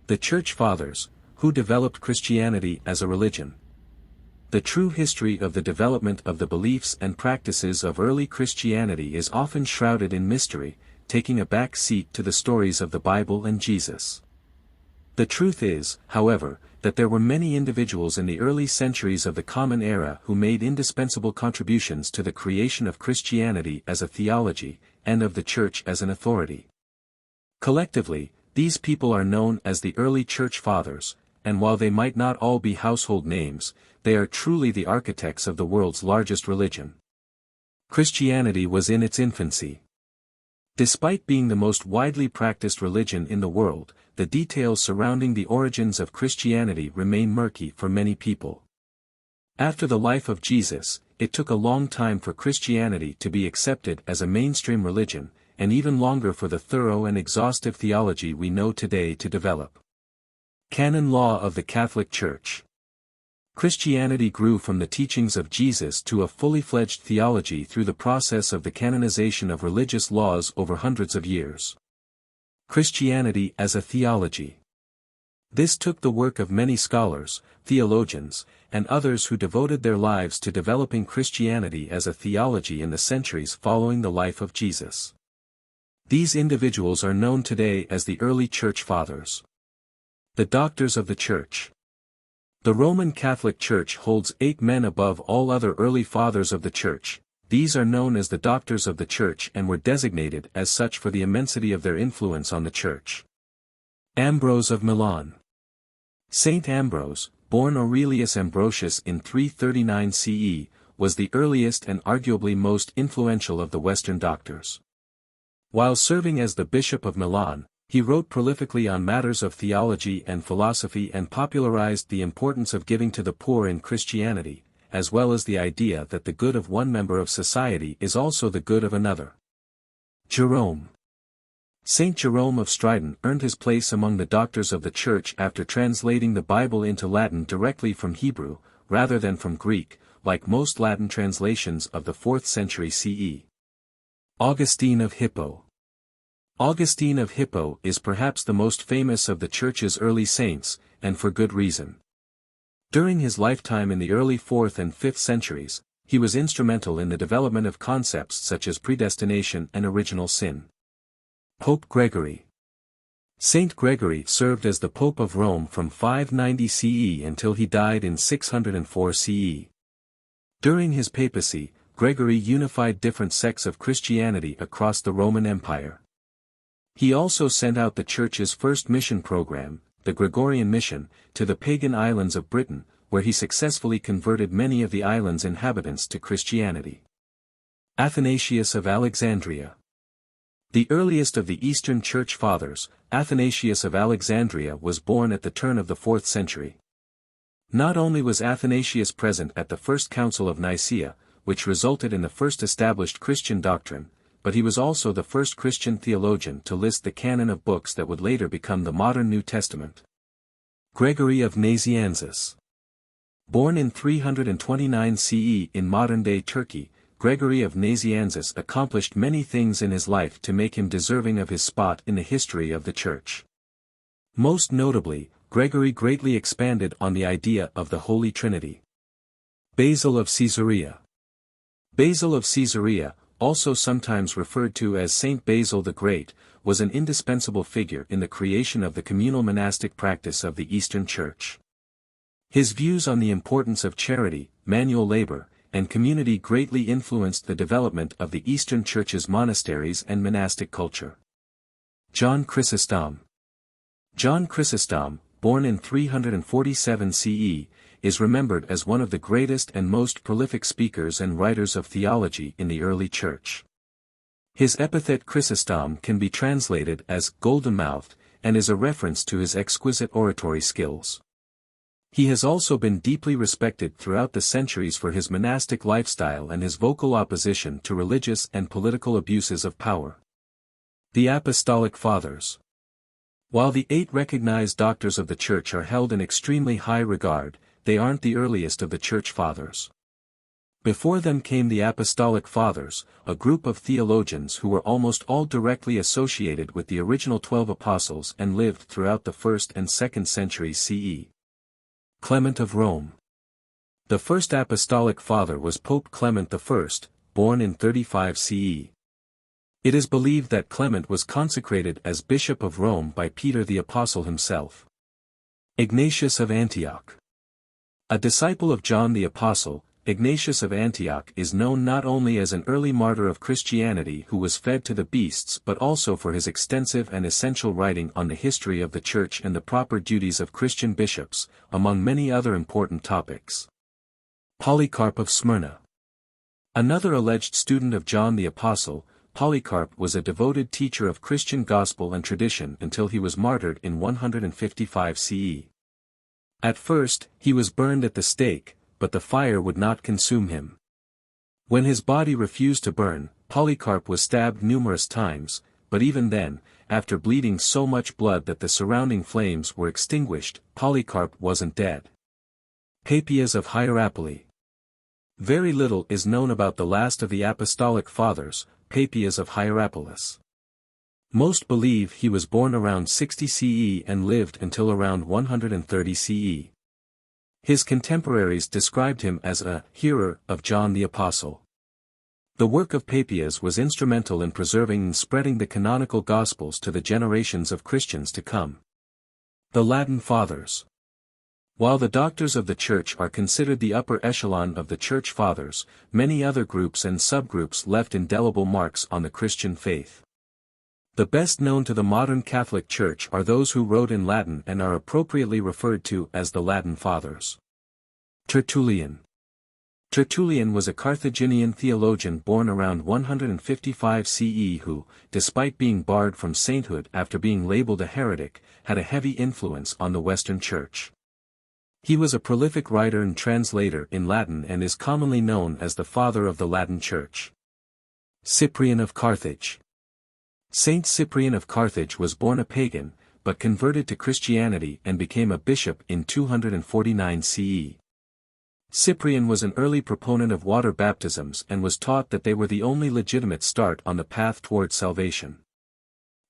The Church Fathers, who developed Christianity as a religion. The true history of the development of the beliefs and practices of early Christianity is often shrouded in mystery, taking a back seat to the stories of the Bible and Jesus. The truth is, however, that there were many individuals in the early centuries of the Common Era who made indispensable contributions to the creation of Christianity as a theology, and of the Church as an authority. Collectively, these people are known as the early Church Fathers, and while they might not all be household names, they are truly the architects of the world's largest religion. Christianity was in its infancy. Despite being the most widely practiced religion in the world, the details surrounding the origins of Christianity remain murky for many people. After the life of Jesus, it took a long time for Christianity to be accepted as a mainstream religion, and even longer for the thorough and exhaustive theology we know today to develop. Canon law of the Catholic Church. Christianity grew from the teachings of Jesus to a fully fledged theology through the process of the canonization of religious laws over hundreds of years. Christianity as a theology. This took the work of many scholars, theologians, and others who devoted their lives to developing Christianity as a theology in the centuries following the life of Jesus. These individuals are known today as the early Church Fathers. The Doctors of the Church. The Roman Catholic Church holds 8 men above all other early Fathers of the Church. These are known as the Doctors of the Church and were designated as such for the immensity of their influence on the Church. Ambrose of Milan. Saint Ambrose, born Aurelius Ambrosius in 339 CE, was the earliest and arguably most influential of the Western doctors. While serving as the Bishop of Milan, he wrote prolifically on matters of theology and philosophy and popularized the importance of giving to the poor in Christianity, as well as the idea that the good of one member of society is also the good of another. Jerome. Saint Jerome of Stridon earned his place among the doctors of the Church after translating the Bible into Latin directly from Hebrew, rather than from Greek, like most Latin translations of the 4th century CE. Augustine of Hippo. Augustine of Hippo is perhaps the most famous of the Church's early saints, and for good reason. During his lifetime in the early 4th and 5th centuries, he was instrumental in the development of concepts such as predestination and original sin. Pope Gregory. Saint Gregory served as the Pope of Rome from 590 CE until he died in 604 CE. During his papacy, Gregory unified different sects of Christianity across the Roman Empire. He also sent out the Church's first mission program, the Gregorian Mission, to the pagan islands of Britain, where he successfully converted many of the island's inhabitants to Christianity. Athanasius of Alexandria. The earliest of the Eastern Church Fathers, Athanasius of Alexandria was born at the turn of the 4th century. Not only was Athanasius present at the First Council of Nicaea, which resulted in the first established Christian doctrine, but he was also the first Christian theologian to list the canon of books that would later become the modern New Testament. Gregory of Nazianzus. Born in 329 CE in modern-day Turkey, Gregory of Nazianzus accomplished many things in his life to make him deserving of his spot in the history of the Church. Most notably, Gregory greatly expanded on the idea of the Holy Trinity. Basil of Caesarea. Basil of Caesarea, also sometimes referred to as Saint Basil the Great, was an indispensable figure in the creation of the communal monastic practice of the Eastern Church. His views on the importance of charity, manual labor, and community greatly influenced the development of the Eastern Church's monasteries and monastic culture. John Chrysostom. John Chrysostom, born in 347 CE, is remembered as one of the greatest and most prolific speakers and writers of theology in the early Church. His epithet Chrysostom can be translated as golden-mouthed, and is a reference to his exquisite oratory skills. He has also been deeply respected throughout the centuries for his monastic lifestyle and his vocal opposition to religious and political abuses of power. The Apostolic Fathers. While the 8 recognized doctors of the Church are held in extremely high regard, they aren't the earliest of the Church Fathers. Before them came the apostolic fathers, a group of theologians who were almost all directly associated with the original 12 apostles and lived throughout the 1st and 2nd centuries CE. Clement of Rome. The first apostolic father was Pope Clement I, born in 35 CE. It is believed that Clement was consecrated as Bishop of Rome by Peter the Apostle himself. Ignatius of Antioch. A disciple of John the Apostle, Ignatius of Antioch is known not only as an early martyr of Christianity who was fed to the beasts but also for his extensive and essential writing on the history of the Church and the proper duties of Christian bishops, among many other important topics. Polycarp of Smyrna. Another alleged student of John the Apostle, Polycarp was a devoted teacher of Christian gospel and tradition until he was martyred in 155 CE. At first, he was burned at the stake, but the fire would not consume him. When his body refused to burn, Polycarp was stabbed numerous times, but even then, after bleeding so much blood that the surrounding flames were extinguished, Polycarp wasn't dead. Papias of Hierapolis. Very little is known about the last of the apostolic fathers, Papias of Hierapolis. Most believe he was born around 60 CE and lived until around 130 CE. His contemporaries described him as a hearer of John the Apostle. The work of Papias was instrumental in preserving and spreading the canonical Gospels to the generations of Christians to come. The Latin Fathers. While the doctors of the Church are considered the upper echelon of the Church Fathers, many other groups and subgroups left indelible marks on the Christian faith. The best known to the modern Catholic Church are those who wrote in Latin and are appropriately referred to as the Latin Fathers. Tertullian. Tertullian was a Carthaginian theologian born around 155 CE who, despite being barred from sainthood after being labeled a heretic, had a heavy influence on the Western Church. He was a prolific writer and translator in Latin and is commonly known as the father of the Latin Church. Cyprian of Carthage. Saint Cyprian of Carthage was born a pagan, but converted to Christianity and became a bishop in 249 CE. Cyprian was an early proponent of water baptisms and was taught that they were the only legitimate start on the path towards salvation.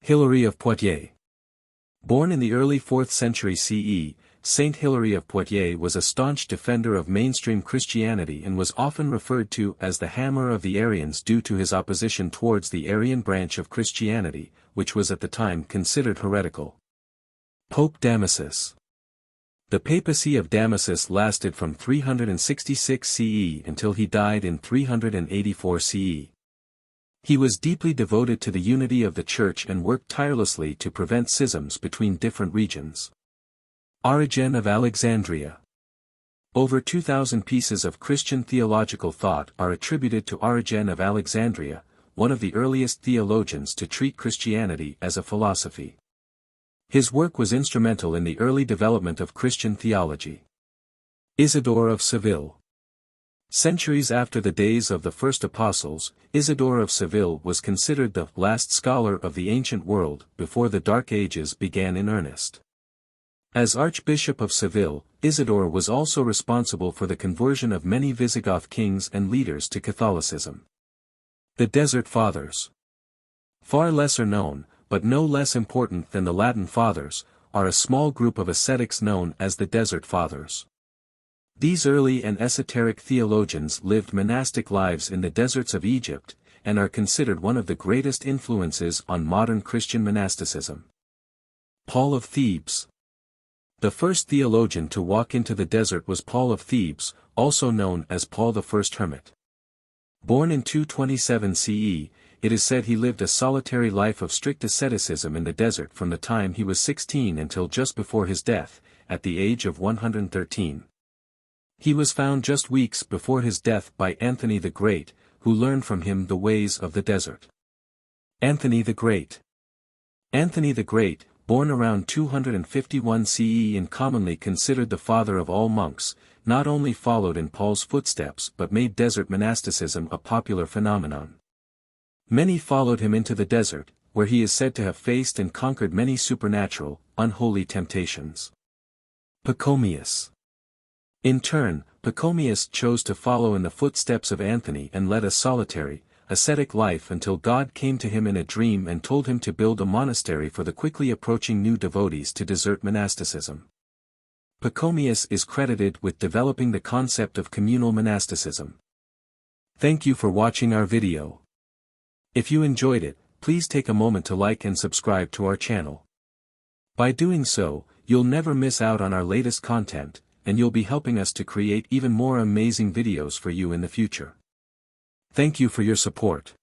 Hilary of Poitiers. Born in the early 4th century CE, Saint Hilary of Poitiers was a staunch defender of mainstream Christianity and was often referred to as the Hammer of the Arians due to his opposition towards the Arian branch of Christianity, which was at the time considered heretical. Pope Damasus. The papacy of Damasus lasted from 366 CE until he died in 384 CE. He was deeply devoted to the unity of the Church and worked tirelessly to prevent schisms between different regions. Origen of Alexandria. Over 2,000 pieces of Christian theological thought are attributed to Origen of Alexandria, one of the earliest theologians to treat Christianity as a philosophy. His work was instrumental in the early development of Christian theology. Isidore of Seville. Centuries after the days of the first apostles, Isidore of Seville was considered the last scholar of the ancient world before the Dark Ages began in earnest. As Archbishop of Seville, Isidore was also responsible for the conversion of many Visigoth kings and leaders to Catholicism. The Desert Fathers. Far lesser known, but no less important than the Latin Fathers, are a small group of ascetics known as the Desert Fathers. These early and esoteric theologians lived monastic lives in the deserts of Egypt, and are considered one of the greatest influences on modern Christian monasticism. Paul of Thebes. The first theologian to walk into the desert was Paul of Thebes, also known as Paul the First Hermit. Born in 227 CE, it is said he lived a solitary life of strict asceticism in the desert from the time he was 16 until just before his death, at the age of 113. He was found just weeks before his death by Anthony the Great, who learned from him the ways of the desert. Anthony the Great. Anthony the Great, born around 251 CE and commonly considered the father of all monks, not only followed in Paul's footsteps but made desert monasticism a popular phenomenon. Many followed him into the desert, where he is said to have faced and conquered many supernatural, unholy temptations. Pachomius. In turn, Pachomius chose to follow in the footsteps of Anthony and led a solitary, ascetic life until God came to him in a dream and told him to build a monastery for the quickly approaching new devotees to desert monasticism. Pachomius is credited with developing the concept of communal monasticism. Thank you for watching our video. If you enjoyed it, please take a moment to like and subscribe to our channel. By doing so, you'll never miss out on our latest content, and you'll be helping us to create even more amazing videos for you in the future. Thank you for your support.